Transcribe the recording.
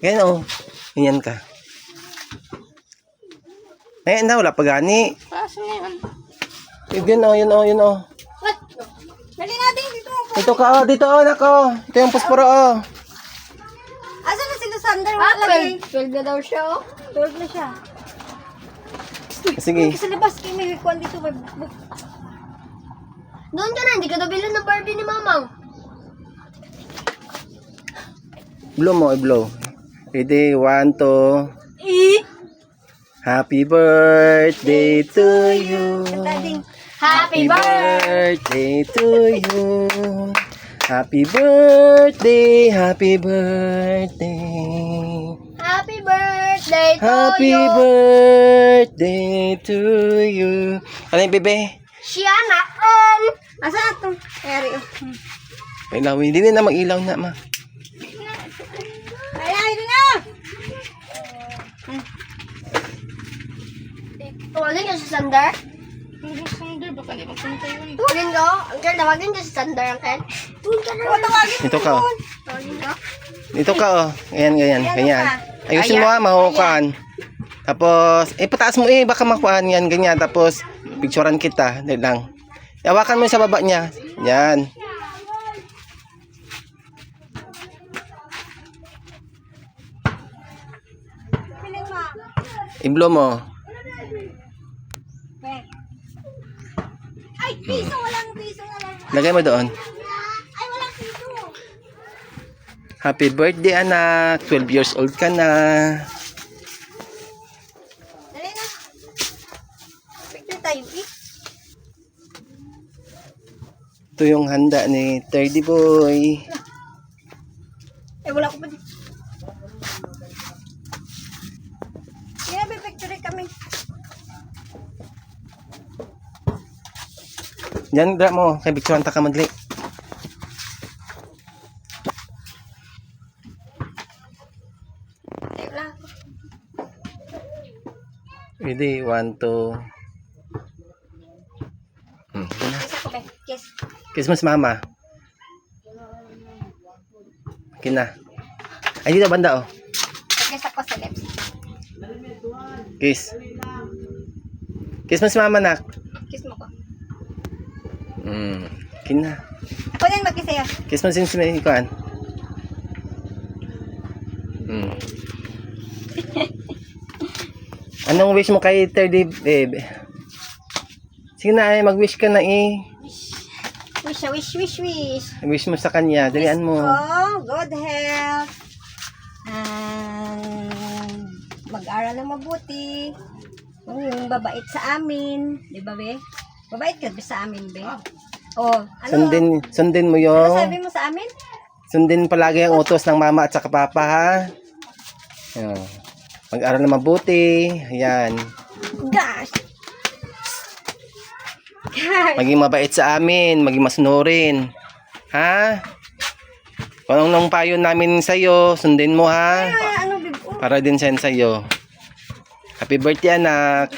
Ganyan o. Ganyan ka. Ayan na, wala pa gani. Paso na yun. Yun o, yun o, yun o. What? Dali natin dito. Ito ka o, dito o, nako. Ito yung posporo o. Asa na sila Sander? 12 na daw siya, oh. 12 na siya. Sige. Sa labas, kayo may kwan dito. Doon ka na, hindi ka nabilan ng Barbie ni Mamang. Blow mo, i-blow. Ready, 1, 2. Happy birthday to you. Happy Birthday to you. Happy birthday, happy birthday. Happy birthday to Happy you. birthday to you. Ano yung bebe? Siya na on. Asa na ito? Eri. Ilaw, hindi na mag-ilaw na, ma. Ay, ito na. Tawagin niyo si Sander? Hindi si Sander, baka di magpunta yun. Tawagin ko? Uncle, tawagin niyo si Sander, Uncle. Tawagin Ito ka, oh. Tawagin ko? Dito ka, oh. Ganyan, ganyan, ganyan. Ayusin mo, ha, mahuhukan. Tapos, pataas mo, baka makuhaan yan, ganyan. Tapos, picturean kita. Dali lang. Hawakan mo yung sa baba niya. Yan. I-blow mo. Ay, piso, walang piso na lang. Lagay mo doon. Ay, walang piso. Happy birthday, anak. 12 years old ka na. Dali na. Picture tayo, eh. Ito yung handa ni Terdy Boy. Eh, wala ko pa dito. Kaya may picture kami. Yan, grab mo. Kay picturean ta ka madli. Ay, wala ako. Ready, 1, 2. Kiss ako, be. Kiss. Kiss mo si mama. Kina. Ay, dito banda, oh. Kiss ako sa lips. Kiss. Kiss mo si mama, nak. Kiss mo ko. Kina. Ako din mag-kiss sa'yo. Kiss mo si Kuan. Anong wish mo kay Terdy, babe? Sige na, mag-wish ka na, Wish, wish, wish, wish. Wish mo sa kanya. Dalian mo. Oh, good health. And mag-aral na mabuti. Yung babait sa amin. Di ba, be? Babait ka ba sa amin, be? Oh, ano? Sundin mo Ano yung... sabi mo sa amin? Sundin palagi ang utos ng mama at saka papa, ha? Ayan. Mag-aral na mabuti. Ayan. Gosh! Gosh! Maging mabait sa amin. Maging masunurin. Ha? Kung anong payo namin sa'yo, sundin mo, ha? Ano, bibo? Para din sa'yo. Happy birthday, anak.